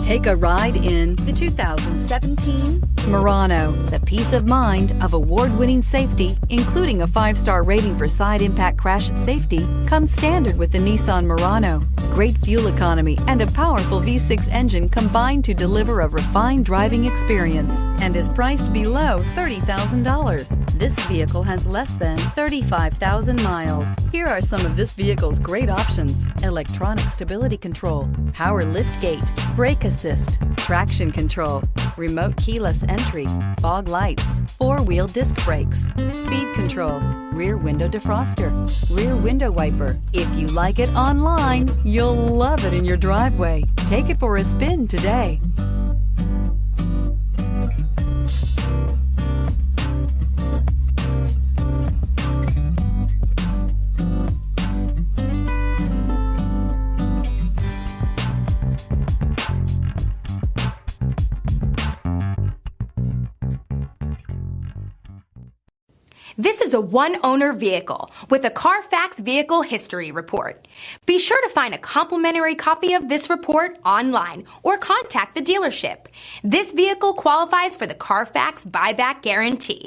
Take a ride in the 2017 Murano. The peace of mind of award-winning safety, including a 5-star rating for side impact crash safety, comes standard with the Nissan Murano. Great fuel economy and a powerful V6 engine combine to deliver a refined driving experience and is priced below $30,000. This vehicle has less than 35,000 miles. Here are some of this vehicle's great options: electronic stability control, power liftgate, brake assist, traction control, remote keyless entry, fog lights, 4-wheel disc brakes, speed control, rear window defroster, rear window wiper. If you like it online, you'll love it in your driveway. Take it for a spin today. This is a one-owner vehicle with a Carfax Vehicle History Report. Be sure to find a complimentary copy of this report online or contact the dealership. This vehicle qualifies for the Carfax Buyback Guarantee.